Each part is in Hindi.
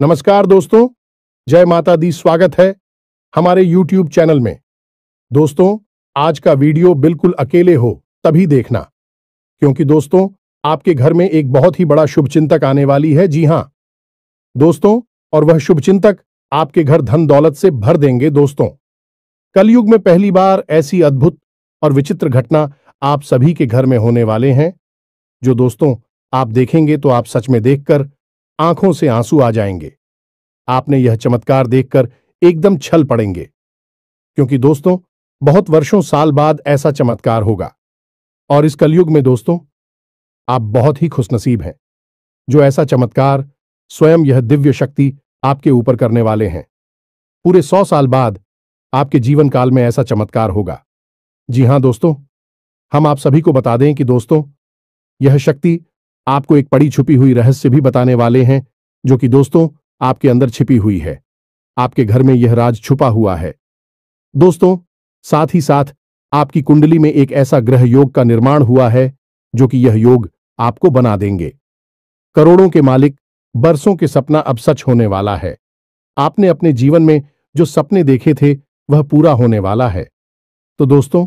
नमस्कार दोस्तों, जय माता दी। स्वागत है हमारे YouTube चैनल में। दोस्तों, आज का वीडियो बिल्कुल अकेले हो तभी देखना, क्योंकि दोस्तों आपके घर में एक बहुत ही बड़ा शुभचिंतक आने वाली है। जी हां दोस्तों, और वह शुभचिंतक आपके घर धन दौलत से भर देंगे। दोस्तों, कलयुग में पहली बार ऐसी अद्भुत और विचित्र घटना आप सभी के घर में होने वाले हैं, जो दोस्तों आप देखेंगे तो आप सच में देखकर आंखों से आंसू आ जाएंगे। आपने यह चमत्कार देखकर एकदम छल पड़ेंगे, क्योंकि दोस्तों बहुत वर्षों साल बाद ऐसा चमत्कार होगा। और इस कलयुग में दोस्तों आप बहुत ही खुशनसीब हैं, जो ऐसा चमत्कार स्वयं यह दिव्य शक्ति आपके ऊपर करने वाले हैं। पूरे 100 साल बाद आपके जीवन काल में ऐसा चमत्कार होगा। जी हां दोस्तों, हम आप सभी को बता दें कि दोस्तों यह शक्ति आपको एक पड़ी छुपी हुई रहस्य भी बताने वाले हैं, जो कि दोस्तों आपके अंदर छिपी हुई है। आपके घर में यह राज छुपा हुआ है। दोस्तों, साथ ही साथ आपकी कुंडली में एक ऐसा ग्रह योग का निर्माण हुआ है, जो कि यह योग आपको बना देंगे करोड़ों के मालिक। बरसों के सपना अब सच होने वाला है। आपने अपने जीवन में जो सपने देखे थे वह पूरा होने वाला है। तो दोस्तों,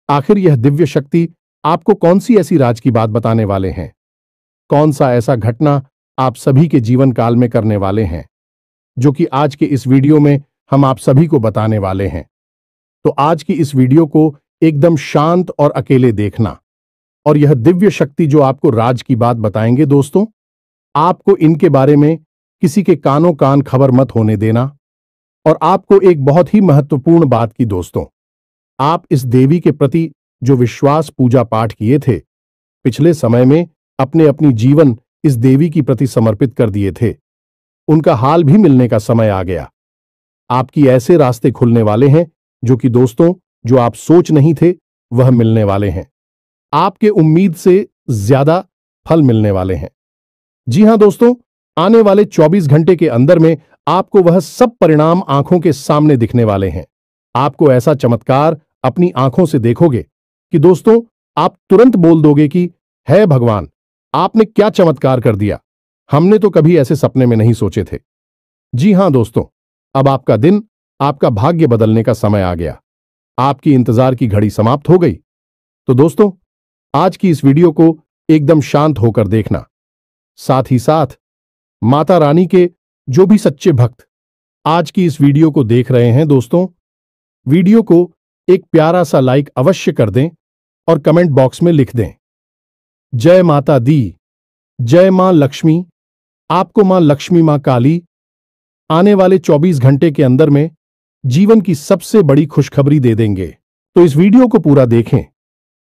आखिर यह दिव्य शक्ति आपको कौन सी ऐसी राज की बात बताने वाले हैं? कौन सा ऐसा घटना आप सभी के जीवन काल में करने वाले हैं, जो कि आज के इस वीडियो में हम आप सभी को बताने वाले हैं। तो आज की इस वीडियो को एकदम शांत और अकेले देखना, और यह दिव्य शक्ति जो आपको राज की बात बताएंगे दोस्तों, आपको इनके बारे में किसी के कानों कान खबर मत होने देना। और आपको एक बहुत ही महत्वपूर्ण बात की दोस्तों, आप इस देवी के प्रति जो विश्वास पूजा पाठ किए थे, पिछले समय में अपने अपनी जीवन इस देवी की प्रति समर्पित कर दिए थे, उनका हाल भी मिलने का समय आ गया। आपकी ऐसे रास्ते खुलने वाले हैं जो कि दोस्तों जो आप सोच नहीं थे वह मिलने वाले हैं। आपके उम्मीद से ज्यादा फल मिलने वाले हैं। जी हां दोस्तों, आने वाले 24 घंटे के अंदर में आपको वह सब परिणाम आंखों के सामने दिखने वाले हैं। आपको ऐसा चमत्कार अपनी आंखों से देखोगे कि दोस्तों आप तुरंत बोल दोगे कि है भगवान, आपने क्या चमत्कार कर दिया, हमने तो कभी ऐसे सपने में नहीं सोचे थे। जी हां दोस्तों, अब आपका दिन, आपका भाग्य बदलने का समय आ गया। आपकी इंतजार की घड़ी समाप्त हो गई। तो दोस्तों आज की इस वीडियो को एकदम शांत होकर देखना। साथ ही साथ माता रानी के जो भी सच्चे भक्त आज की इस वीडियो को देख रहे हैं दोस्तों, वीडियो को एक प्यारा सा लाइक अवश्य कर दें और कमेंट बॉक्स में लिख दें, जय माता दी, जय मां लक्ष्मी। आपको मां लक्ष्मी, मां काली आने वाले 24 घंटे के अंदर में जीवन की सबसे बड़ी खुशखबरी दे देंगे। तो इस वीडियो को पूरा देखें,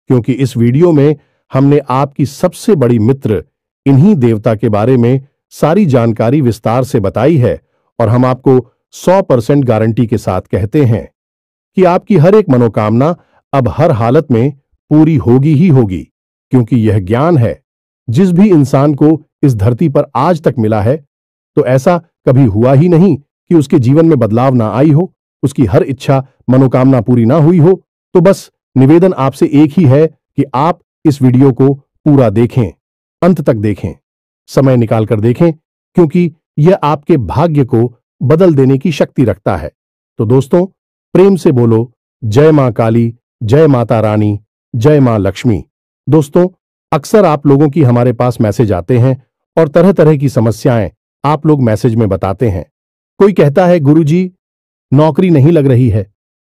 क्योंकि इस वीडियो में हमने आपकी सबसे बड़ी मित्र इन्हीं देवता के बारे में सारी जानकारी विस्तार से बताई है। और हम आपको 100% गारंटी के साथ कहते हैं कि आपकी हर एक मनोकामना अब हर हालत में पूरी होगी ही होगी, क्योंकि यह ज्ञान है जिस भी इंसान को इस धरती पर आज तक मिला है, तो ऐसा कभी हुआ ही नहीं कि उसके जीवन में बदलाव ना आई हो, उसकी हर इच्छा मनोकामना पूरी ना हुई हो। तो बस निवेदन आपसे एक ही है कि आप इस वीडियो को पूरा देखें, अंत तक देखें, समय निकालकर देखें, क्योंकि यह आपके भाग्य को बदल देने की शक्ति रखता है। तो दोस्तों प्रेम से बोलो, जय मां काली, जय माता रानी, जय मां लक्ष्मी। दोस्तों अक्सर आप लोगों की हमारे पास मैसेज आते हैं और तरह तरह की समस्याएं आप लोग मैसेज में बताते हैं। कोई कहता है गुरुजी नौकरी नहीं लग रही है,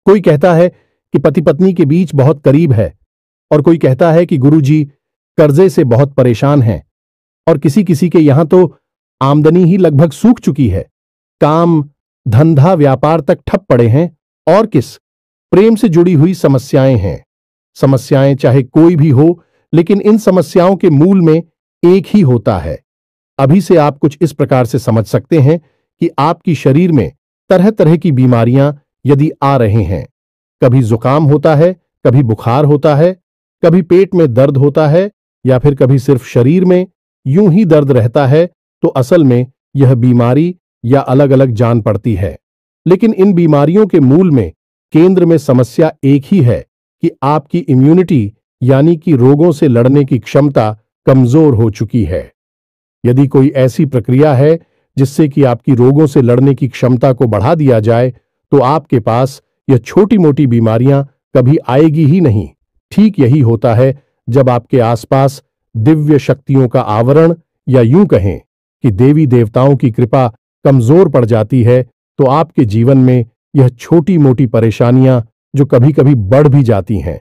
कोई कहता है कि पति पत्नी के बीच बहुत करीब है, और कोई कहता है कि गुरुजी कर्जे से बहुत परेशान हैं, और किसी किसी के यहां तो आमदनी ही लगभग सूख चुकी है, काम धंधा व्यापार तक ठप पड़े हैं, और किस प्रेम से जुड़ी हुई समस्याएं हैं। समस्याएं चाहे कोई भी हो, लेकिन इन समस्याओं के मूल में एक ही होता है। अभी से आप कुछ इस प्रकार से समझ सकते हैं कि आपकी शरीर में तरह तरह की बीमारियां यदि आ रहे हैं, कभी जुकाम होता है, कभी बुखार होता है, कभी पेट में दर्द होता है, या फिर कभी सिर्फ शरीर में यूं ही दर्द रहता है, तो असल में यह बीमारी या अलग अलग जान पड़ती है। लेकिन इन बीमारियों के मूल में केंद्र में समस्या एक ही है कि आपकी इम्यूनिटी यानी कि रोगों से लड़ने की क्षमता कमजोर हो चुकी है। यदि कोई ऐसी प्रक्रिया है जिससे कि आपकी रोगों से लड़ने की क्षमता को बढ़ा दिया जाए, तो आपके पास यह छोटी मोटी बीमारियां कभी आएगी ही नहीं। ठीक यही होता है जब आपके आसपास दिव्य शक्तियों का आवरण, या यूं कहें कि देवी देवताओं की कृपा कमजोर पड़ जाती है, तो आपके जीवन में यह छोटी मोटी परेशानियां, जो कभी कभी बढ़ भी जाती हैं,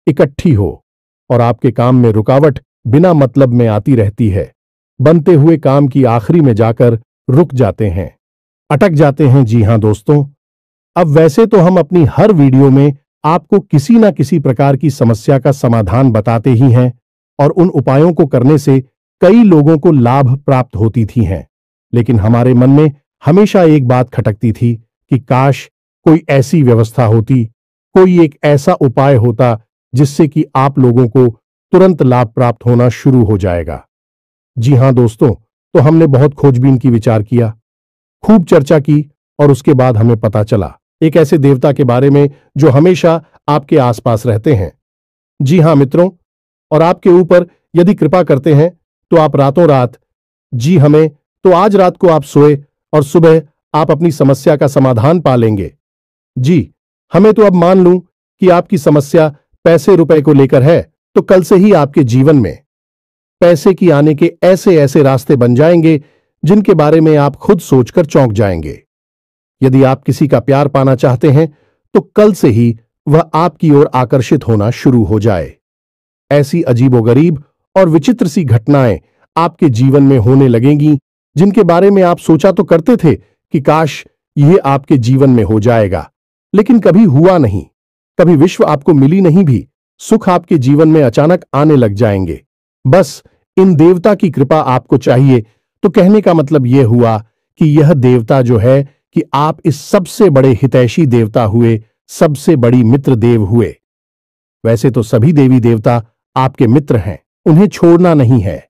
इकट्ठी हो और आपके काम में रुकावट बिना मतलब में आती रहती है। बनते हुए काम की आखिरी में जाकर रुक जाते हैं, अटक जाते हैं। जी हां दोस्तों, अब वैसे तो हम अपनी हर वीडियो में आपको किसी ना किसी प्रकार की समस्या का समाधान बताते ही हैं, और उन उपायों को करने से कई लोगों को लाभ प्राप्त होती थी हैं। लेकिन हमारे मन में हमेशा एक बात खटकती थी कि काश कोई ऐसी व्यवस्था होती, कोई एक ऐसा उपाय होता जिससे कि आप लोगों को तुरंत लाभ प्राप्त होना शुरू हो जाएगा। जी हां दोस्तों, तो हमने बहुत खोजबीन की, विचार किया, खूब चर्चा की, और उसके बाद हमें पता चला एक ऐसे देवता के बारे में जो हमेशा आपके आसपास रहते हैं। जी हां मित्रों, और आपके ऊपर यदि कृपा करते हैं तो आप रातों रात, जी हमें तो आज रात को आप सोए और सुबह आप अपनी समस्या का समाधान पा लेंगे। जी हमें तो अब मान लूं कि आपकी समस्या पैसे रुपए को लेकर है, तो कल से ही आपके जीवन में पैसे की आने के ऐसे ऐसे रास्ते बन जाएंगे जिनके बारे में आप खुद सोचकर चौंक जाएंगे। यदि आप किसी का प्यार पाना चाहते हैं तो कल से ही वह आपकी ओर आकर्षित होना शुरू हो जाए। ऐसी अजीबोगरीब और विचित्र सी घटनाएं आपके जीवन में होने लगेंगी जिनके बारे में आप सोचा तो करते थे कि काश यह आपके जीवन में हो जाएगा, लेकिन कभी हुआ नहीं। कभी विश्व आपको मिली नहीं भी, सुख आपके जीवन में अचानक आने लग जाएंगे। बस इन देवता की कृपा आपको चाहिए। तो कहने का मतलब यह हुआ कि यह देवता जो है कि आप इस सबसे बड़े हितैषी देवता हुए, सबसे बड़ी मित्र देव हुए। वैसे तो सभी देवी देवता आपके मित्र हैं, उन्हें छोड़ना नहीं है।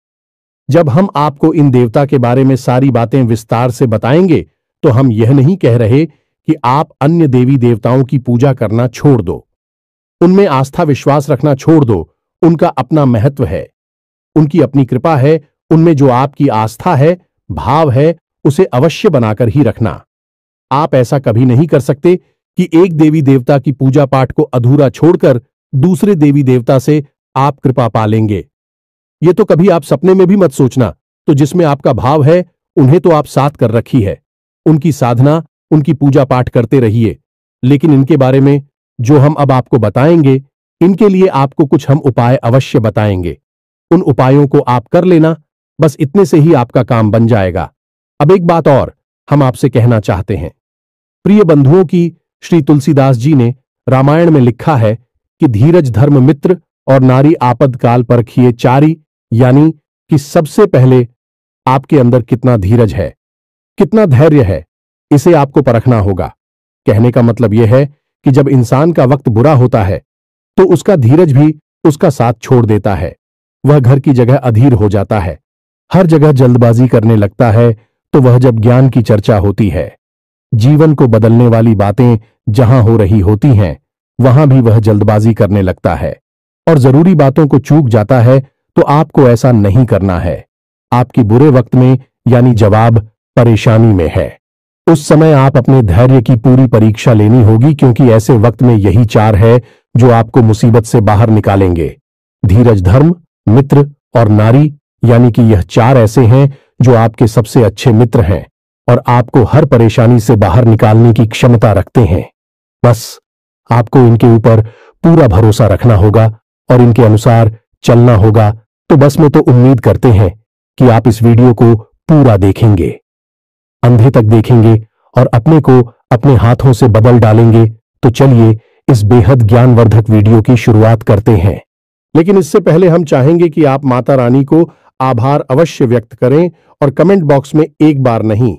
जब हम आपको इन देवता के बारे में सारी बातें विस्तार से बताएंगे तो हम यह नहीं कह रहे कि आप अन्य देवी देवताओं की पूजा करना छोड़ दो, उनमें आस्था विश्वास रखना छोड़ दो। उनका अपना महत्व है, उनकी अपनी कृपा है, उनमें जो आपकी आस्था है, भाव है, उसे अवश्य बनाकर ही रखना। आप ऐसा कभी नहीं कर सकते कि एक देवी देवता की पूजा पाठ को अधूरा छोड़कर दूसरे देवी देवता से आप कृपा पा लेंगे। ये तो कभी आप सपने में भी मत सोचना। तो जिसमें आपका भाव है उन्हें तो आप साथ कर रखी है, उनकी साधना, उनकी पूजा पाठ करते रहिए। लेकिन इनके बारे में जो हम अब आपको बताएंगे, इनके लिए आपको कुछ हम उपाय अवश्य बताएंगे। उन उपायों को आप कर लेना, बस इतने से ही आपका काम बन जाएगा। अब एक बात और हम आपसे कहना चाहते हैं। प्रिय बंधुओं की श्री तुलसीदास जी ने रामायण में लिखा है कि धीरज धर्म मित्र और नारी आपद काल परखिए चारी, यानी कि सबसे पहले आपके अंदर कितना धीरज है, कितना धैर्य है, इसे आपको परखना होगा। कहने का मतलब यह है कि जब इंसान का वक्त बुरा होता है तो उसका धीरज भी उसका साथ छोड़ देता है। वह घर की जगह अधीर हो जाता है, हर जगह जल्दबाजी करने लगता है। तो वह जब ज्ञान की चर्चा होती है, जीवन को बदलने वाली बातें जहां हो रही होती हैं, वहां भी वह जल्दबाजी करने लगता है और जरूरी बातों को चूक जाता है। तो आपको ऐसा नहीं करना है। आपकी बुरे वक्त में यानी जवाब परेशानी में है, उस समय आप अपने धैर्य की पूरी परीक्षा लेनी होगी, क्योंकि ऐसे वक्त में यही चार है जो आपको मुसीबत से बाहर निकालेंगे। धीरज धर्म मित्र और नारी, यानी कि यह चार ऐसे हैं जो आपके सबसे अच्छे मित्र हैं और आपको हर परेशानी से बाहर निकालने की क्षमता रखते हैं। बस आपको इनके ऊपर पूरा भरोसा रखना होगा और इनके अनुसार चलना होगा। तो बस मैं तो उम्मीद करते हैं कि आप इस वीडियो को पूरा देखेंगे, अंधे तक देखेंगे और अपने को अपने हाथों से बदल डालेंगे। तो चलिए इस बेहद ज्ञानवर्धक वीडियो की शुरुआत करते हैं। लेकिन इससे पहले हम चाहेंगे कि आप माता रानी को आभार अवश्य व्यक्त करें और कमेंट बॉक्स में एक बार नहीं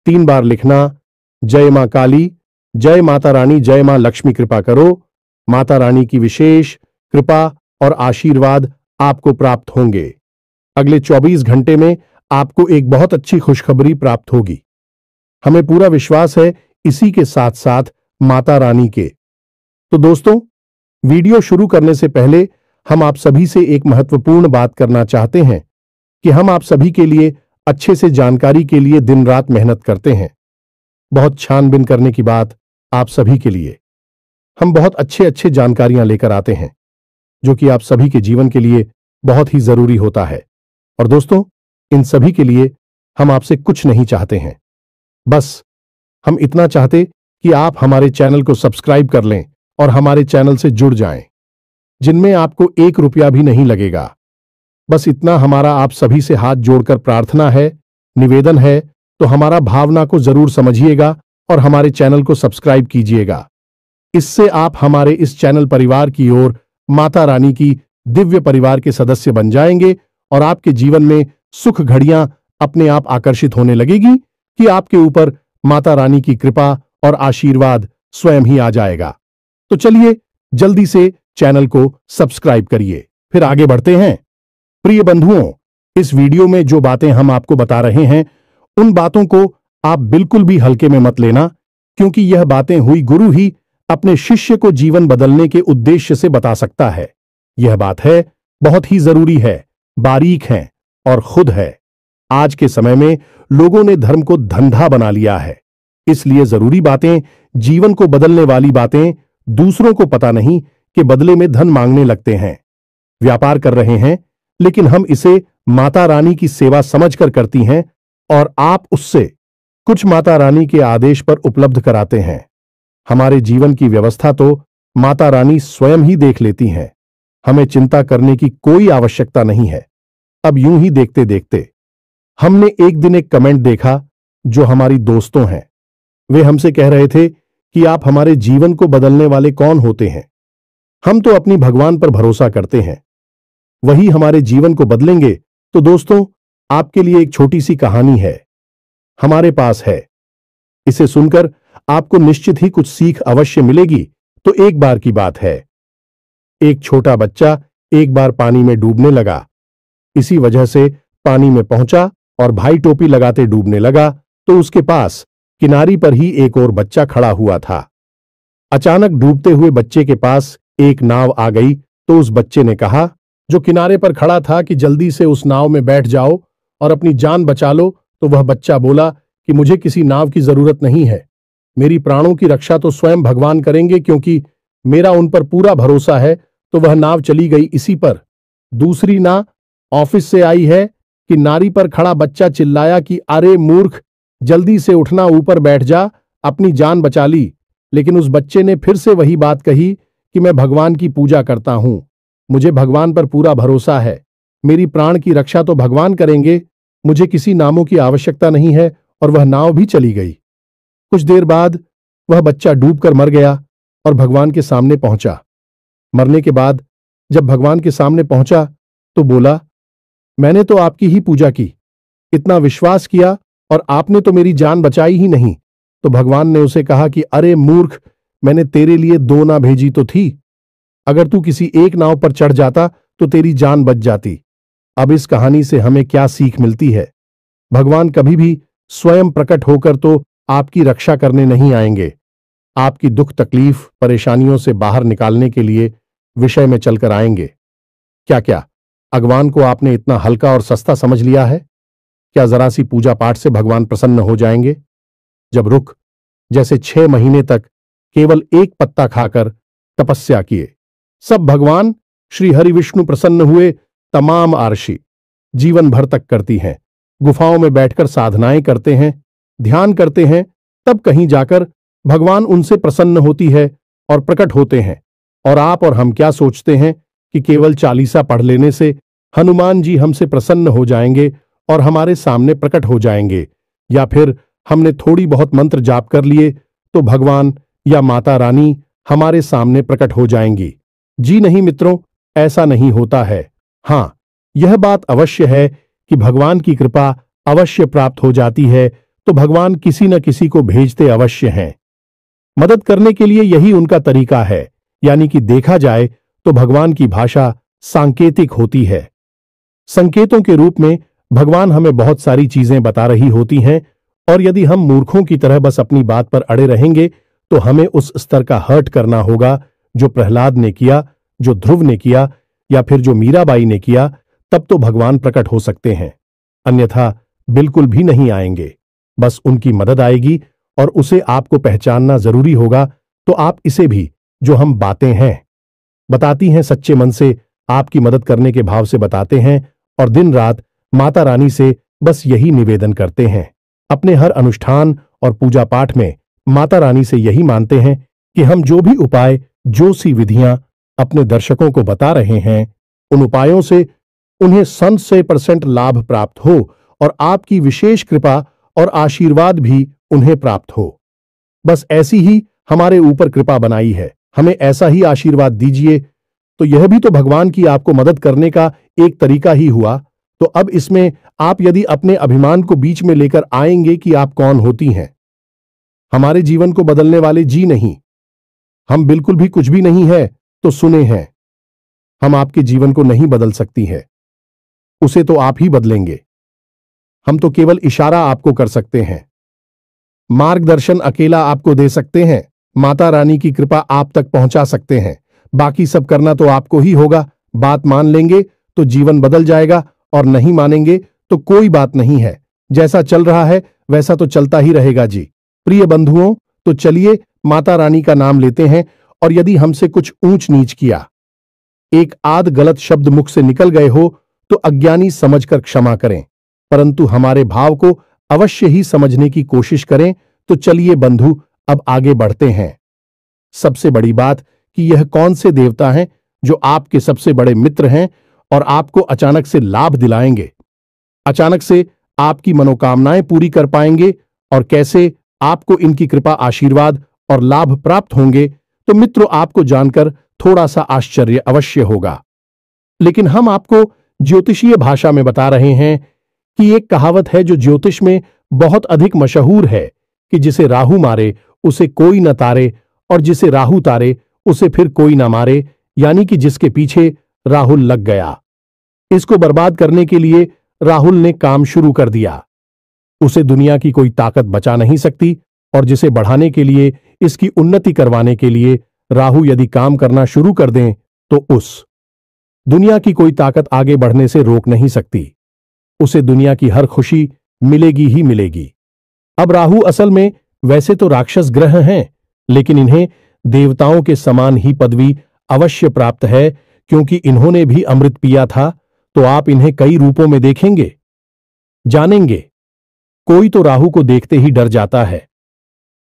3 बार लिखना, जय मां काली, जय माता रानी, जय मां लक्ष्मी कृपा करो। माता रानी की विशेष कृपा और आशीर्वाद आपको प्राप्त होंगे। अगले 24 घंटे में आपको एक बहुत अच्छी खुशखबरी प्राप्त होगी। हमें पूरा विश्वास है इसी के साथ साथ माता रानी के। तो दोस्तों, वीडियो शुरू करने से पहले हम आप सभी से एक महत्वपूर्ण बात करना चाहते हैं कि हम आप सभी के लिए अच्छे से जानकारी के लिए दिन रात मेहनत करते हैं। बहुत छानबीन करने की बात आप सभी के लिए। हम बहुत अच्छे अच्छे जानकारियां लेकर आते हैं जो कि आप सभी के जीवन के लिए बहुत ही जरूरी होता है। और दोस्तों, इन सभी के लिए हम आपसे कुछ नहीं चाहते हैं, बस हम इतना चाहते कि आप हमारे चैनल को सब्सक्राइब कर लें और हमारे चैनल से जुड़ जाएं, जिनमें आपको 1 रुपया भी नहीं लगेगा। बस इतना हमारा आप सभी से हाथ जोड़कर प्रार्थना है, निवेदन है, तो हमारा भावना को जरूर समझिएगा और हमारे चैनल को सब्सक्राइब कीजिएगा। इससे आप हमारे इस चैनल परिवार की ओर माता रानी की दिव्य परिवार के सदस्य बन जाएंगे और आपके जीवन में सुख घड़ियां अपने आप आकर्षित होने लगेगी कि आपके ऊपर माता रानी की कृपा और आशीर्वाद स्वयं ही आ जाएगा। तो चलिए जल्दी से चैनल को सब्सक्राइब करिए। फिर आगे बढ़ते हैं। प्रिय बंधुओं, इस वीडियो में जो बातें हम आपको बता रहे हैं उन बातों को आप बिल्कुल भी हल्के में मत लेना, क्योंकि यह बातें हुई गुरु ही अपने शिष्य को जीवन बदलने के उद्देश्य से बता सकता है। यह बात है बहुत ही जरूरी है, बारीक है और खुद है। आज के समय में लोगों ने धर्म को धंधा बना लिया है, इसलिए जरूरी बातें, जीवन को बदलने वाली बातें दूसरों को पता नहीं कि बदले में धन मांगने लगते हैं। व्यापार कर रहे हैं, लेकिन हम इसे माता रानी की सेवा समझकर करती हैं और आप उससे कुछ माता रानी के आदेश पर उपलब्ध कराते हैं। हमारे जीवन की व्यवस्था तो माता रानी स्वयं ही देख लेती हैं, हमें चिंता करने की कोई आवश्यकता नहीं है। अब यूं ही देखते देखते हमने एक दिन एक कमेंट देखा जो हमारी दोस्तों हैं। वे हमसे कह रहे थे कि आप हमारे जीवन को बदलने वाले कौन होते हैं? हम तो अपनी भगवान पर भरोसा करते हैं, वही हमारे जीवन को बदलेंगे। तो दोस्तों, आपके लिए एक छोटी सी कहानी है, हमारे पास है। इसे सुनकर आपको निश्चित ही कुछ सीख अवश्य मिलेगी। तो एक बार की बात है, एक छोटा बच्चा एक बार पानी में डूबने लगा। इसी वजह से पानी में पहुंचा और भाई टोपी लगाते डूबने लगा तो उसके पास किनारी पर ही एक और बच्चा खड़ा हुआ था। अचानक डूबते हुए बच्चे के पास एक नाव आ गई तो उस बच्चे ने कहा, जो किनारे पर खड़ा था, कि जल्दी से उस नाव में बैठ जाओ और अपनी जान बचा लो। तो वह बच्चा बोला कि मुझे किसी नाव की जरूरत नहीं है, मेरी प्राणों की रक्षा तो स्वयं भगवान करेंगे, क्योंकि मेरा उन पर पूरा भरोसा है। तो वह नाव चली गई इसी पर। दूसरी नाव ऑफिस से आई है कि नारी पर खड़ा बच्चा चिल्लाया कि अरे मूर्ख, जल्दी से उठना, ऊपर बैठ जा, अपनी जान बचा ली। लेकिन उस बच्चे ने फिर से वही बात कही कि मैं भगवान की पूजा करता हूं, मुझे भगवान पर पूरा भरोसा है, मेरी प्राण की रक्षा तो भगवान करेंगे, मुझे किसी नामों की आवश्यकता नहीं है। और वह नाव भी चली गई। कुछ देर बाद वह बच्चा डूबकर मर गया और भगवान के सामने पहुंचा। मरने के बाद जब भगवान के सामने पहुंचा तो बोला, मैंने तो आपकी ही पूजा की, इतना विश्वास किया और आपने तो मेरी जान बचाई ही नहीं। तो भगवान ने उसे कहा कि अरे मूर्ख, मैंने तेरे लिए 2 नाव भेजी तो थी, अगर तू किसी एक नाव पर चढ़ जाता तो तेरी जान बच जाती। अब इस कहानी से हमें क्या सीख मिलती है? भगवान कभी भी स्वयं प्रकट होकर तो आपकी रक्षा करने नहीं आएंगे, आपकी दुख तकलीफ परेशानियों से बाहर निकालने के लिए विषय में चलकर आएंगे। क्या भगवान को आपने इतना हल्का और सस्ता समझ लिया है? क्या जरा सी पूजा पाठ से भगवान प्रसन्न हो जाएंगे? जब रुख जैसे 6 महीने तक केवल एक पत्ता खाकर तपस्या किए, सब भगवान श्री हरि विष्णु प्रसन्न हुए। तमाम आरशी जीवन भर तक करती हैं, गुफाओं में बैठकर साधनाएं करते हैं, ध्यान करते हैं, तब कहीं जाकर भगवान उनसे प्रसन्न होती है और प्रकट होते हैं। और आप और हम क्या सोचते हैं कि केवल 40 पढ़ लेने से हनुमान जी हमसे प्रसन्न हो जाएंगे और हमारे सामने प्रकट हो जाएंगे, या फिर हमने थोड़ी बहुत मंत्र जाप कर लिए तो भगवान या माता रानी हमारे सामने प्रकट हो जाएंगी। जी नहीं मित्रों, ऐसा नहीं होता है। हाँ, यह बात अवश्य है कि भगवान की कृपा अवश्य प्राप्त हो जाती है तो भगवान किसी न किसी को भेजते अवश्य हैं। मदद करने के लिए यही उनका तरीका है, यानी कि देखा जाए तो भगवान की भाषा सांकेतिक होती है। संकेतों के रूप में भगवान हमें बहुत सारी चीजें बता रही होती हैं, और यदि हम मूर्खों की तरह बस अपनी बात पर अड़े रहेंगे तो हमें उस स्तर का हर्ट करना होगा जो प्रहलाद ने किया, जो ध्रुव ने किया, या फिर जो मीराबाई ने किया। तब तो भगवान प्रकट हो सकते हैं, अन्यथा बिल्कुल भी नहीं आएंगे। बस उनकी मदद आएगी और उसे आपको पहचानना जरूरी होगा। तो आप इसे भी, जो हम बातें हैं बताती हैं, सच्चे मन से आपकी मदद करने के भाव से बताते हैं और दिन रात माता रानी से बस यही निवेदन करते हैं। अपने हर अनुष्ठान और पूजा पाठ में माता रानी से यही मानते हैं कि हम जो भी उपाय, जो सी विधियां अपने दर्शकों को बता रहे हैं, उन उपायों से उन्हें 100% लाभ प्राप्त हो और आपकी विशेष कृपा और आशीर्वाद भी उन्हें प्राप्त हो। बस ऐसी ही हमारे ऊपर कृपा बनाई है, हमें ऐसा ही आशीर्वाद दीजिए। तो यह भी तो भगवान की आपको मदद करने का एक तरीका ही हुआ। तो अब इसमें आप यदि अपने अभिमान को बीच में लेकर आएंगे कि आप कौन होती हैं, हमारे जीवन को बदलने वाले जी नहीं, हम बिल्कुल भी कुछ भी नहीं है, तो सुने हैं, हम आपके जीवन को नहीं बदल सकती है, उसे तो आप ही बदलेंगे। हम तो केवल इशारा आपको कर सकते हैं, मार्गदर्शन अकेला आपको दे सकते हैं, माता रानी की कृपा आप तक पहुंचा सकते हैं। बाकी सब करना तो आपको ही होगा। बात मान लेंगे तो जीवन बदल जाएगा और नहीं मानेंगे तो कोई बात नहीं है। जैसा चल रहा है वैसा तो चलता ही रहेगा जी। प्रिय बंधुओं, तो चलिए माता रानी का नाम लेते हैं और यदि हमसे कुछ ऊंच नीच किया, एक आध गलत शब्द मुख से निकल गए हो तो अज्ञानी समझकर क्षमा करें, परंतु हमारे भाव को अवश्य ही समझने की कोशिश करें। तो चलिए बंधु, अब आगे बढ़ते हैं। सबसे बड़ी बात कि यह कौन से देवता हैं जो आपके सबसे बड़े मित्र हैं और आपको अचानक से लाभ दिलाएंगे, अचानक से आपकी मनोकामनाएं पूरी कर पाएंगे, और कैसे आपको इनकी कृपा, आशीर्वाद और लाभ प्राप्त होंगे। तो मित्रों, आपको जानकर थोड़ा सा आश्चर्य अवश्य होगा, लेकिन हम आपको ज्योतिषीय भाषा में बता रहे हैं कि एक कहावत है जो ज्योतिष में बहुत अधिक मशहूर है कि जिसे राहु मारे उसे कोई न तारे, और जिसे राहु तारे उसे फिर कोई न मारे, यानी कि जिसके पीछे राहुल लग गया, इसको बर्बाद करने के लिए राहुल ने काम शुरू कर दिया, उसे दुनिया की कोई ताकत बचा नहीं सकती। और जिसे बढ़ाने के लिए, इसकी उन्नति करवाने के लिए राहु यदि काम करना शुरू कर दें तो उस दुनिया की कोई ताकत आगे बढ़ने से रोक नहीं सकती, उसे दुनिया की हर खुशी मिलेगी ही मिलेगी। अब राहु असल में वैसे तो राक्षस ग्रह हैं, लेकिन इन्हें देवताओं के समान ही पदवी अवश्य प्राप्त है, क्योंकि इन्होंने भी अमृत पिया था। तो आप इन्हें कई रूपों में देखेंगे, जानेंगे। कोई तो राहु को देखते ही डर जाता है।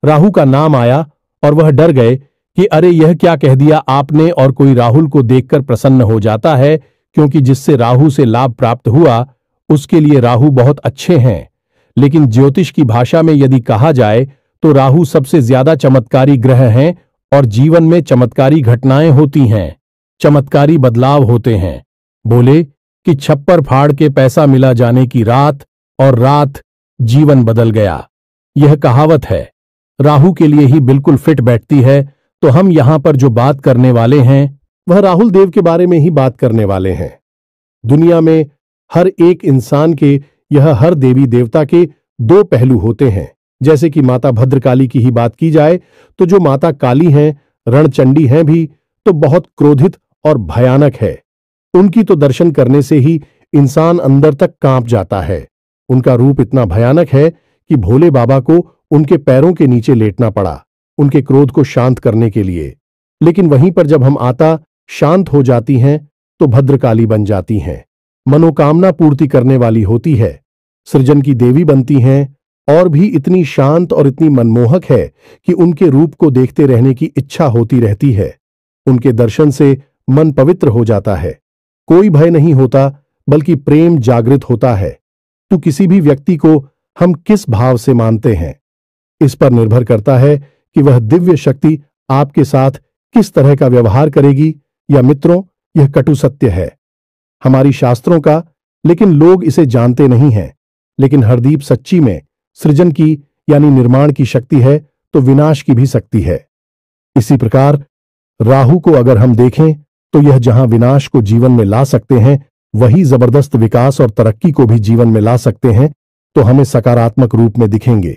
राहु का नाम आया और वह डर गए कि अरे यह क्या कह दिया आपने, और कोई राहुल को देखकर प्रसन्न हो जाता है, क्योंकि जिससे राहु से लाभ प्राप्त हुआ उसके लिए राहु बहुत अच्छे हैं। लेकिन ज्योतिष की भाषा में यदि कहा जाए तो राहु सबसे ज्यादा चमत्कारी ग्रह हैं और जीवन में चमत्कारी घटनाएं होती हैं, चमत्कारी बदलाव होते हैं। बोले कि छप्पर फाड़ के पैसा मिला जाने की रात, और रात जीवन बदल गया। यह कहावत है, राहु के लिए ही बिल्कुल फिट बैठती है। तो हम यहां पर जो बात करने वाले हैं वह राहुल देव के बारे में ही बात करने वाले हैं। दुनिया में हर एक इंसान के, यह हर देवी देवता के दो पहलू होते हैं। जैसे कि माता भद्रकाली की ही बात की जाए तो जो माता काली हैं, रणचंडी हैं भी, तो बहुत क्रोधित और भयानक है। उनकी तो दर्शन करने से ही इंसान अंदर तक कांप जाता है। उनका रूप इतना भयानक है कि भोले बाबा को उनके पैरों के नीचे लेटना पड़ा उनके क्रोध को शांत करने के लिए। लेकिन वहीं पर जब हम आता शांत हो जाती हैं तो भद्रकाली बन जाती हैं, मनोकामना पूर्ति करने वाली होती है, सृजन की देवी बनती हैं, और भी इतनी शांत और इतनी मनमोहक है कि उनके रूप को देखते रहने की इच्छा होती रहती है। उनके दर्शन से मन पवित्र हो जाता है, कोई भय नहीं होता, बल्कि प्रेम जागृत होता है। तो किसी भी व्यक्ति को हम किस भाव से मानते हैं, इस पर निर्भर करता है कि वह दिव्य शक्ति आपके साथ किस तरह का व्यवहार करेगी। या मित्रों, यह कटु सत्य है हमारी शास्त्रों का, लेकिन लोग इसे जानते नहीं हैं। लेकिन हरदीप सच्ची में सृजन की यानी निर्माण की शक्ति है तो विनाश की भी शक्ति है। इसी प्रकार राहु को अगर हम देखें तो यह जहां विनाश को जीवन में ला सकते हैं, वही जबरदस्त विकास और तरक्की को भी जीवन में ला सकते हैं। तो हमें सकारात्मक रूप में दिखेंगे,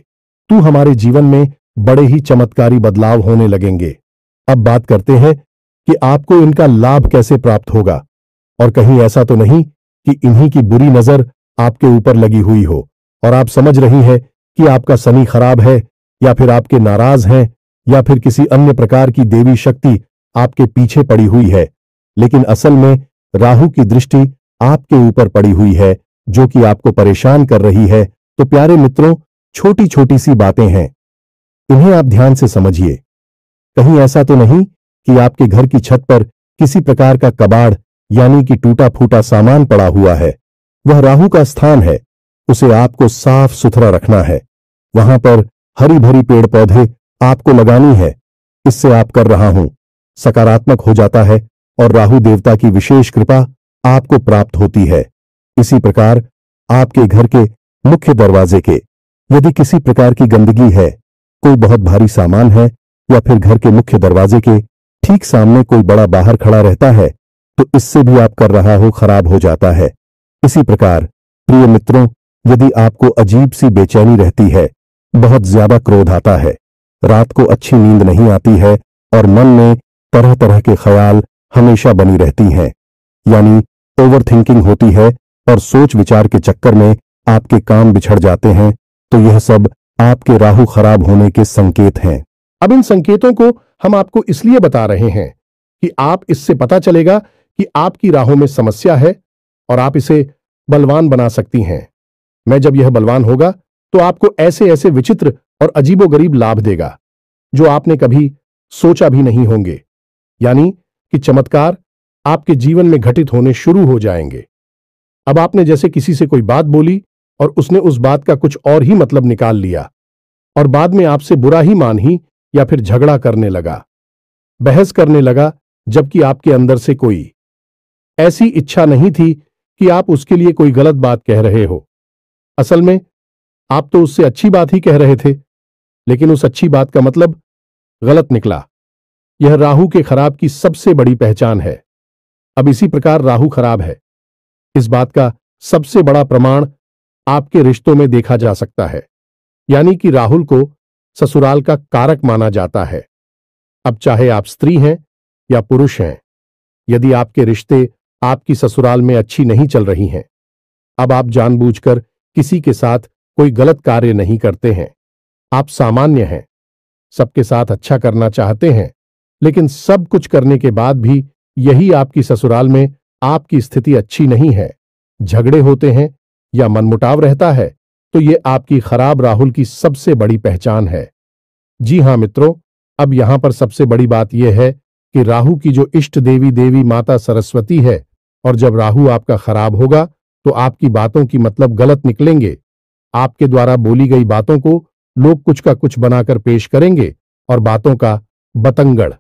तो हमारे जीवन में बड़े ही चमत्कारी बदलाव होने लगेंगे। अब बात करते हैं कि आपको इनका लाभ कैसे प्राप्त होगा, और कहीं ऐसा तो नहीं कि इन्हीं की बुरी नजर आपके ऊपर लगी हुई हो। और आप समझ रही है कि आपका शनि खराब है, या फिर आपके नाराज हैं, या फिर किसी अन्य प्रकार की देवी शक्ति आपके पीछे पड़ी हुई है। लेकिन असल में राहु की दृष्टि आपके ऊपर पड़ी हुई है, जो कि आपको परेशान कर रही है। तो प्यारे मित्रों, छोटी छोटी सी बातें हैं, इन्हें आप ध्यान से समझिए। कहीं ऐसा तो नहीं कि आपके घर की छत पर किसी प्रकार का कबाड़ यानी कि टूटा फूटा सामान पड़ा हुआ है। वह राहु का स्थान है, उसे आपको साफ सुथरा रखना है। वहां पर हरी भरी पेड़ पौधे आपको लगानी है। इससे आप कर रहा हूं सकारात्मक हो जाता है और राहु देवता की विशेष कृपा आपको प्राप्त होती है। इसी प्रकार आपके घर के मुख्य दरवाजे के यदि किसी प्रकार की गंदगी है, कोई बहुत भारी सामान है, या फिर घर के मुख्य दरवाजे के ठीक सामने कोई बड़ा बाहर खड़ा रहता है, तो इससे भी आप कर रहा हो खराब हो जाता है। इसी प्रकार प्रिय मित्रों, यदि आपको अजीब सी बेचैनी रहती है, बहुत ज्यादा क्रोध आता है, रात को अच्छी नींद नहीं आती है और मन में तरह तरह के ख्याल हमेशा बनी रहती हैं, यानी ओवर थिंकिंग होती है और सोच विचार के चक्कर में आपके काम बिछड़ जाते हैं, तो यह सब आपके राहु खराब होने के संकेत हैं। अब इन संकेतों को हम आपको इसलिए बता रहे हैं कि आप इससे पता चलेगा कि आपकी राहों में समस्या है और आप इसे बलवान बना सकती हैं। मैं जब यह बलवान होगा तो आपको ऐसे ऐसे विचित्र और अजीबोगरीब लाभ देगा जो आपने कभी सोचा भी नहीं होंगे, यानी कि चमत्कार आपके जीवन में घटित होने शुरू हो जाएंगे। अब आपने जैसे किसी से कोई बात बोली और उसने उस बात का कुछ और ही मतलब निकाल लिया और बाद में आपसे बुरा ही मान ही या फिर झगड़ा करने लगा, बहस करने लगा, जबकि आपके अंदर से कोई ऐसी इच्छा नहीं थी कि आप उसके लिए कोई गलत बात कह रहे हो। असल में आप तो उससे अच्छी बात ही कह रहे थे, लेकिन उस अच्छी बात का मतलब गलत निकला। यह राहु के खराब की सबसे बड़ी पहचान है। अब इसी प्रकार राहु खराब है, इस बात का सबसे बड़ा प्रमाण आपके रिश्तों में देखा जा सकता है, यानी कि राहुल को ससुराल का कारक माना जाता है। अब चाहे आप स्त्री हैं या पुरुष हैं, यदि आपके रिश्ते आपकी ससुराल में अच्छी नहीं चल रही हैं, अब आप जानबूझकर किसी के साथ कोई गलत कार्य नहीं करते हैं। आप सामान्य हैं, सबके साथ अच्छा करना चाहते हैं, लेकिन सब कुछ करने के बाद भी यही आपकी ससुराल में आपकी स्थिति अच्छी नहीं है, झगड़े होते हैं या मनमुटाव रहता है, तो ये आपकी खराब राहुल की सबसे बड़ी पहचान है। जी हां मित्रों, अब यहां पर सबसे बड़ी बात यह है कि राहु की जो इष्ट देवी देवी माता सरस्वती है, और जब राहु आपका खराब होगा तो आपकी बातों की मतलब गलत निकलेंगे। आपके द्वारा बोली गई बातों को लोग कुछ का कुछ बनाकर पेश करेंगे और बातों का बतंगड़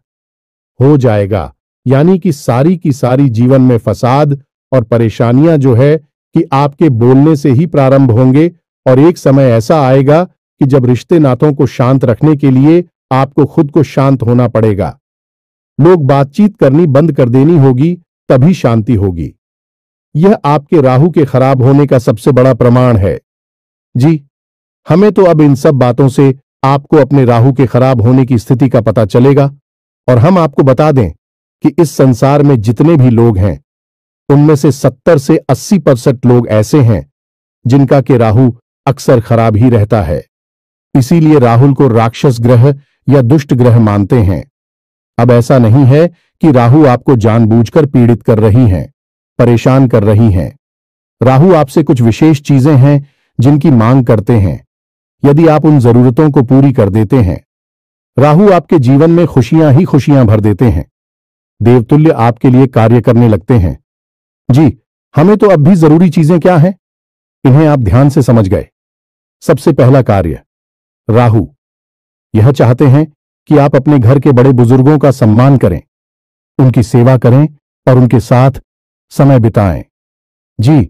हो जाएगा, यानी कि सारी की सारी जीवन में फसाद और परेशानियां जो है कि आपके बोलने से ही प्रारंभ होंगे, और एक समय ऐसा आएगा कि जब रिश्ते नातों को शांत रखने के लिए आपको खुद को शांत होना पड़ेगा। लोग बातचीत करनी बंद कर देनी होगी, तभी शांति होगी। यह आपके राहु के खराब होने का सबसे बड़ा प्रमाण है। जी, हमें तो अब इन सब बातों से आपको अपने राहु के खराब होने की स्थिति का पता चलेगा, और हम आपको बता दें कि इस संसार में जितने भी लोग हैं, उनमें से 70 से 80% लोग ऐसे हैं जिनका के राहु अक्सर खराब ही रहता है। इसीलिए राहुल को राक्षस ग्रह या दुष्ट ग्रह मानते हैं। अब ऐसा नहीं है कि राहु आपको जानबूझकर पीड़ित कर रही हैं, परेशान कर रही हैं। राहु आपसे कुछ विशेष चीजें हैं जिनकी मांग करते हैं। यदि आप उन जरूरतों को पूरी कर देते हैं, राहु आपके जीवन में खुशियां ही खुशियां भर देते हैं, देवतुल्य आपके लिए कार्य करने लगते हैं। जी, हमें तो अब भी जरूरी चीजें क्या हैं, इन्हें आप ध्यान से समझ गए। सबसे पहला कार्य, राहु यह चाहते हैं कि आप अपने घर के बड़े बुजुर्गों का सम्मान करें, उनकी सेवा करें और उनके साथ समय बिताएं। जी,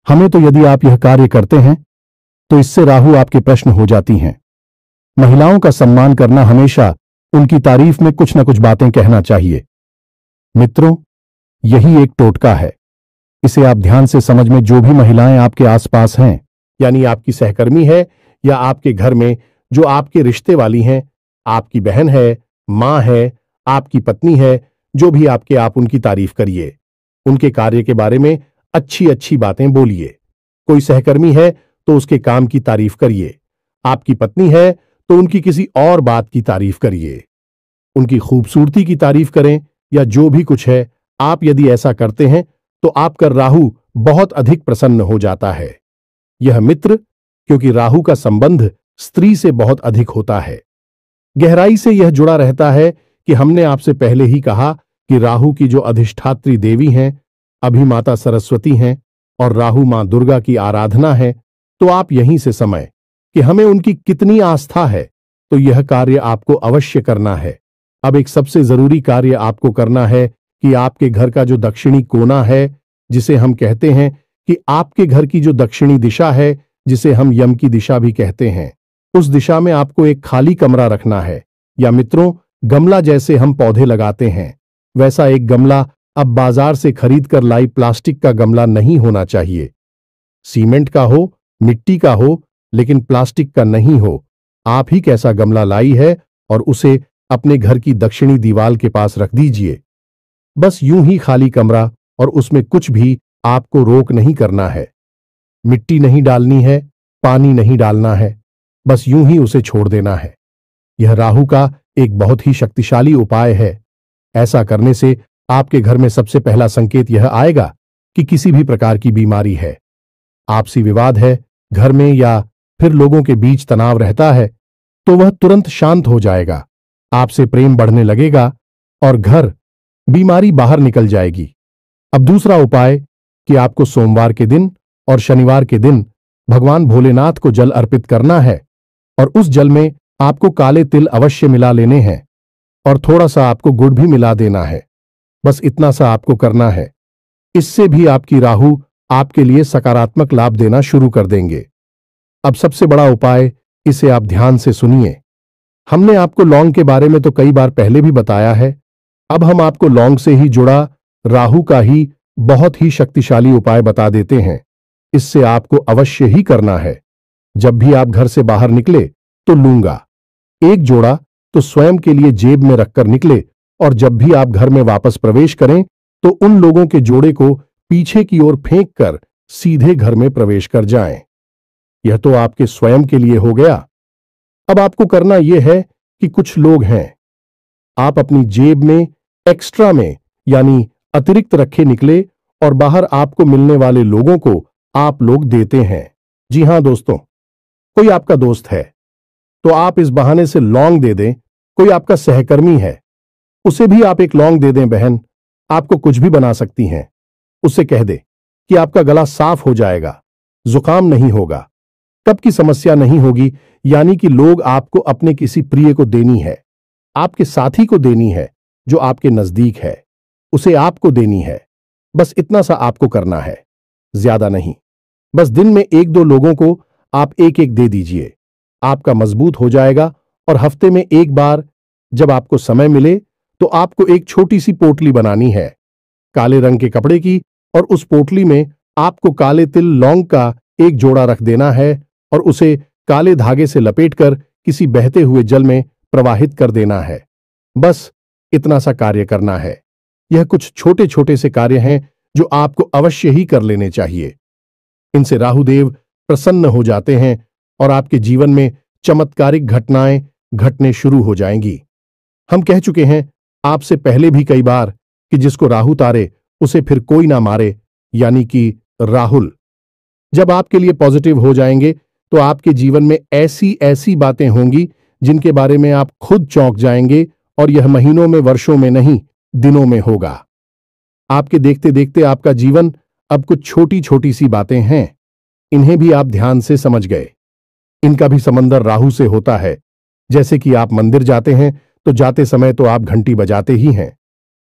हमें तो यदि आप यह कार्य करते हैं तो इससे राहु आपके प्रश्न हो जाती हैं। महिलाओं का सम्मान करना, हमेशा उनकी तारीफ में कुछ न कुछ बातें कहना चाहिए। मित्रों, यही एक टोटका है, इसे आप ध्यान से समझ में। जो भी महिलाएं आपके आसपास हैं, यानी आपकी सहकर्मी है या आपके घर में जो आपके रिश्ते वाली हैं, आपकी बहन है, मां है, आपकी पत्नी है, जो भी आपके, आप उनकी तारीफ करिए, उनके कार्य के बारे में अच्छी अच्छी बातें बोलिए। कोई सहकर्मी है तो उसके काम की तारीफ करिए। आपकी पत्नी है तो उनकी किसी और बात की तारीफ करिए। उनकी खूबसूरती की तारीफ करें या जो भी कुछ है, आप यदि ऐसा करते हैं तो आपका राहु बहुत अधिक प्रसन्न हो जाता है। यह मित्र, क्योंकि राहु का संबंध स्त्री से बहुत अधिक होता है। गहराई से यह जुड़ा रहता है कि हमने आपसे पहले ही कहा कि राहु की जो अधिष्ठात्री देवी हैं, अभी माता सरस्वती हैं और राहु मां दुर्गा की आराधना है। तो आप यहीं से समझ कि हमें उनकी कितनी आस्था है, तो यह कार्य आपको अवश्य करना है। अब एक सबसे जरूरी कार्य आपको करना है कि आपके घर का जो दक्षिणी कोना है, जिसे हम कहते हैं कि आपके घर की जो दक्षिणी दिशा है, जिसे हम यम की दिशा भी कहते हैं, उस दिशा में आपको एक खाली कमरा रखना है। या मित्रों, गमला जैसे हम पौधे लगाते हैं, वैसा एक गमला अब बाजार से खरीद कर लाई प्लास्टिक का गमला नहीं होना चाहिए। सीमेंट का हो, मिट्टी का हो, लेकिन प्लास्टिक का नहीं हो। आप ही कैसा गमला लाई है और उसे अपने घर की दक्षिणी दीवार के पास रख दीजिए। बस यूं ही खाली कमरा, और उसमें कुछ भी आपको रोक नहीं करना है। मिट्टी नहीं डालनी है, पानी नहीं डालना है, बस यूं ही उसे छोड़ देना है। यह राहु का एक बहुत ही शक्तिशाली उपाय है। ऐसा करने से आपके घर में सबसे पहला संकेत यह आएगा कि किसी भी प्रकार की बीमारी है, आपसी विवाद है घर में, या फिर लोगों के बीच तनाव रहता है, तो वह तुरंत शांत हो जाएगा। आपसे प्रेम बढ़ने लगेगा और घर बीमारी बाहर निकल जाएगी। अब दूसरा उपाय कि आपको सोमवार के दिन और शनिवार के दिन भगवान भोलेनाथ को जल अर्पित करना है, और उस जल में आपको काले तिल अवश्य मिला लेने हैं और थोड़ा सा आपको गुड़ भी मिला देना है। बस इतना सा आपको करना है। इससे भी आपकी राहु आपके लिए सकारात्मक लाभ देना शुरू कर देंगे। अब सबसे बड़ा उपाय, इसे आप ध्यान से सुनिए। हमने आपको लौंग के बारे में तो कई बार पहले भी बताया है। अब हम आपको लौंग से ही जुड़ा राहु का ही बहुत ही शक्तिशाली उपाय बता देते हैं। इससे आपको अवश्य ही करना है। जब भी आप घर से बाहर निकले तो लूंगा एक जोड़ा तो स्वयं के लिए जेब में रखकर निकले, और जब भी आप घर में वापस प्रवेश करें तो उन लोगों के जोड़े को पीछे की ओर फेंक कर सीधे घर में प्रवेश कर जाएं। यह तो आपके स्वयं के लिए हो गया। अब आपको करना यह है कि कुछ लोग हैं, आप अपनी जेब में एक्स्ट्रा में यानी अतिरिक्त रखे निकले और बाहर आपको मिलने वाले लोगों को आप लोग देते हैं। जी हां दोस्तों, कोई आपका दोस्त है तो आप इस बहाने से लौंग दे दें। कोई आपका सहकर्मी है, उसे भी आप एक लौंग दे दें। बहन आपको कुछ भी बना सकती हैं। उससे कह दे कि आपका गला साफ हो जाएगा, जुकाम नहीं होगा, कब की समस्या नहीं होगी। यानी कि लोग आपको अपने किसी प्रिय को देनी है, आपके साथी को देनी है जो आपके नजदीक है, उसे आपको देनी है। बस इतना सा आपको करना है, ज्यादा नहीं। बस दिन में एक दो लोगों को आप एक एक दे दीजिए। आपका मजबूत हो जाएगा। और हफ्ते में एक बार जब आपको समय मिले तो आपको एक छोटी सी पोटली बनानी है काले रंग के कपड़े की, और उस पोटली में आपको काले तिल लौंग का एक जोड़ा रख देना है और उसे काले धागे से लपेटकर किसी बहते हुए जल में प्रवाहित कर देना है। बस इतना सा कार्य करना है। यह कुछ छोटे छोटे से कार्य हैं जो आपको अवश्य ही कर लेने चाहिए। इनसे राहुदेव प्रसन्न हो जाते हैं और आपके जीवन में चमत्कारिक घटनाएं घटने शुरू हो जाएंगी। हम कह चुके हैं आपसे पहले भी कई बार कि जिसको राहु तारे उसे फिर कोई ना मारे, यानी कि राहुल जब आपके लिए पॉजिटिव हो जाएंगे तो आपके जीवन में ऐसी ऐसी बातें होंगी जिनके बारे में आप खुद चौंक जाएंगे, और यह महीनों में, वर्षों में नहीं, दिनों में होगा। आपके देखते देखते आपका जीवन अब कुछ छोटी छोटी सी बातें हैं, इन्हें भी आप ध्यान से समझ गए। इनका भी समंदर राहु से होता है। जैसे कि आप मंदिर जाते हैं तो जाते समय तो आप घंटी बजाते ही हैं।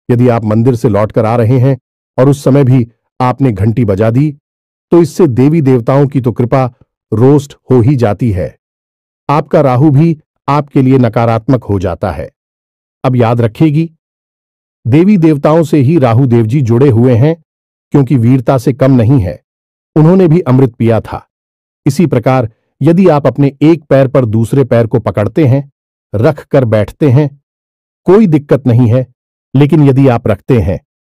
यदि आप मंदिर से लौटकर आ रहे हैं और उस समय भी आपने घंटी बजा दी तो इससे देवी देवताओं की तो कृपा रोस्ट हो ही जाती है। आपका राहु भी आपके लिए नकारात्मक हो जाता है। अब याद रखिएगी, देवी देवताओं से ही राहु देव जी जुड़े हुए हैं, क्योंकि वीरता से कम नहीं है, उन्होंने भी अमृत पिया था। इसी प्रकार यदि आप अपने एक पैर पर दूसरे पैर को पकड़ते हैं, रख कर बैठते हैं, कोई दिक्कत नहीं है, लेकिन यदि आप रखते हैं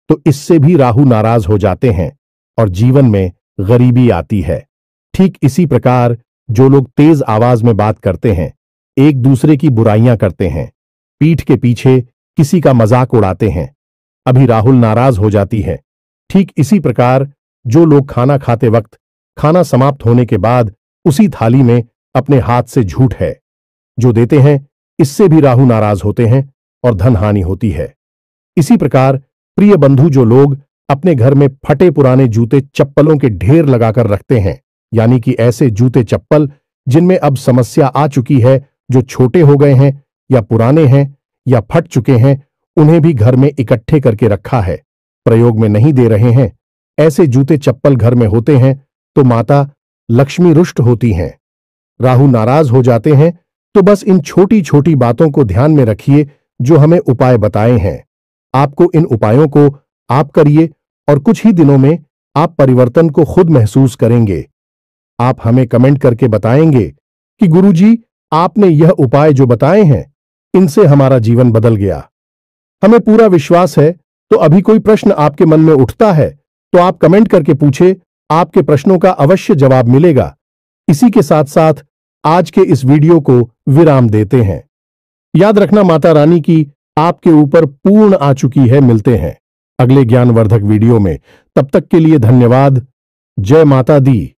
तो इससे भी राहु नाराज हो जाते हैं और जीवन में गरीबी आती है। ठीक इसी प्रकार जो लोग तेज आवाज में बात करते हैं, एक दूसरे की बुराइयां करते हैं, पीठ के पीछे किसी का मजाक उड़ाते हैं, अभी राहुल नाराज हो जाती है। ठीक इसी प्रकार जो लोग खाना खाते वक्त खाना समाप्त होने के बाद उसी थाली में अपने हाथ से झूठ है जो देते हैं, इससे भी राहु नाराज होते हैं और धन हानि होती है। इसी प्रकार प्रिय बंधु जो लोग अपने घर में फटे पुराने जूते चप्पलों के ढेर लगाकर रखते हैं, यानी कि ऐसे जूते चप्पल जिनमें अब समस्या आ चुकी है, जो छोटे हो गए हैं या पुराने हैं या फट चुके हैं, उन्हें भी घर में इकट्ठे करके रखा है, प्रयोग में नहीं दे रहे हैं, ऐसे जूते चप्पल घर में होते हैं तो माता लक्ष्मी रुष्ट होती हैं, राहु नाराज हो जाते हैं। तो बस इन छोटी छोटी बातों को ध्यान में रखिए जो हमें उपाय बताए हैं। आपको इन उपायों को आप करिए और कुछ ही दिनों में आप परिवर्तन को खुद महसूस करेंगे। आप हमें कमेंट करके बताएंगे कि गुरुजी, आपने यह उपाय जो बताए हैं, इनसे हमारा जीवन बदल गया। हमें पूरा विश्वास है। तो अभी कोई प्रश्न आपके मन में उठता है तो आप कमेंट करके पूछे, आपके प्रश्नों का अवश्य जवाब मिलेगा। इसी के साथ साथ आज के इस वीडियो को विराम देते हैं। याद रखना, माता रानी की आपके ऊपर पूर्ण आ चुकी है। मिलते हैं अगले ज्ञानवर्धक वीडियो में। तब तक के लिए धन्यवाद। जय माता दी।